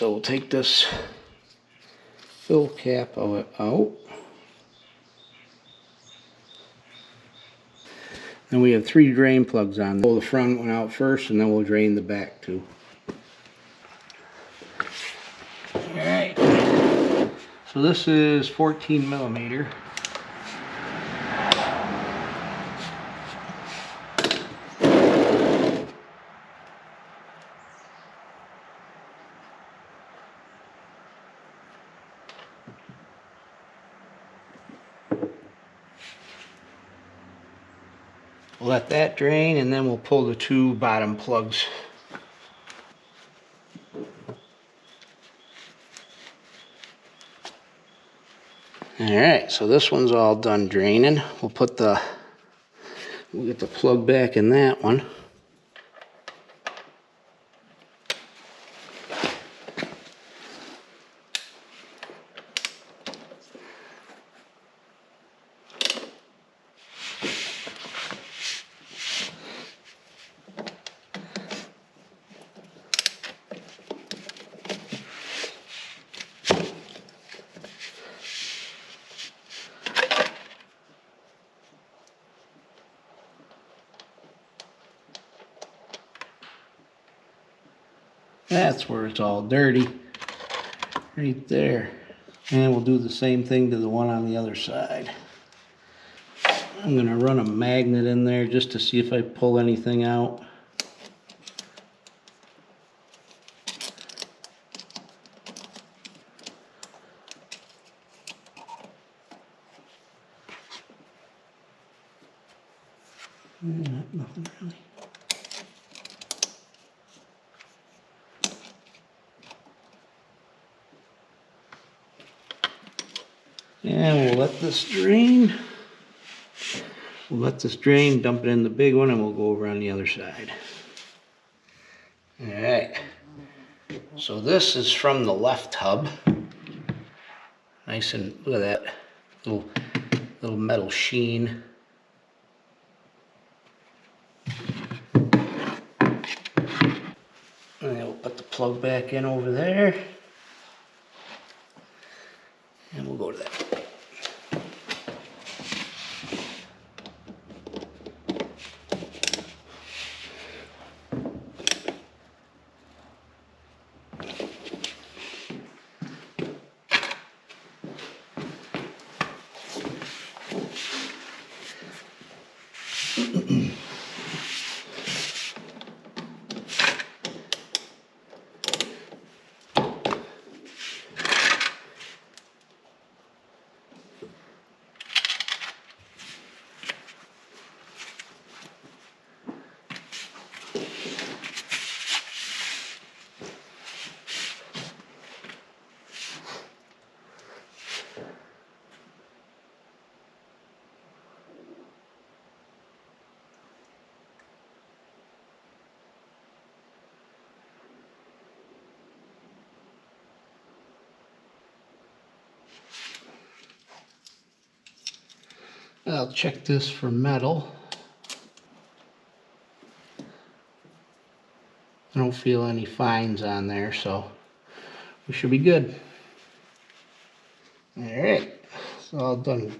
so we'll take this fill cap of it out. And we have 3 drain plugs on. Pull the front one out first and then we'll drain the back too. Alright, so this is 14 millimeter. We'll let that drain and then we'll pull the 2 bottom plugs. Alright, so this one's all done draining. We'll get the plug back in that one. That's where it's all dirty, right there. And we'll do the same thing to the one on the other side. I'm gonna run a magnet in there just to see if I pull anything out. Nothing really. And we'll let this drain. We'll let this drain, dump it in the big one, and we'll go over on the other side. Alright. So this is from the left hub. Nice and, look at that little metal sheen. And then we'll put the plug back in over there. And we'll go to that. I'll check this for metal. I don't feel any fines on there, so we should be good. Alright, it's all done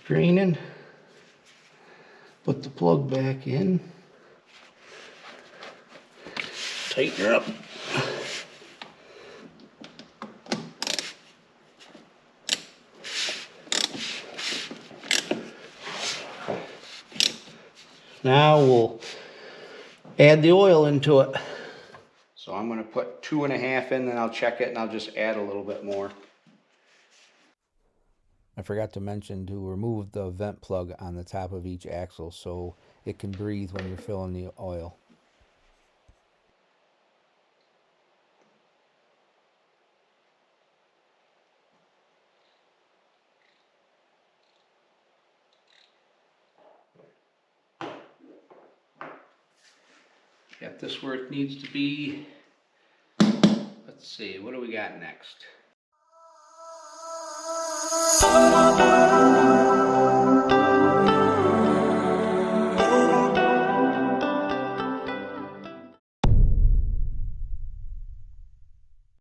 draining. Put the plug back in. Tighten her up. Now we'll add the oil into it. So I'm going to put 2.5 in, then I'll check it and I'll just add a little bit more. I forgot to mention to remove the vent plug on the top of each axle so it can breathe when you're filling the oil. Got this where it needs to be. Let's see, what do we got next?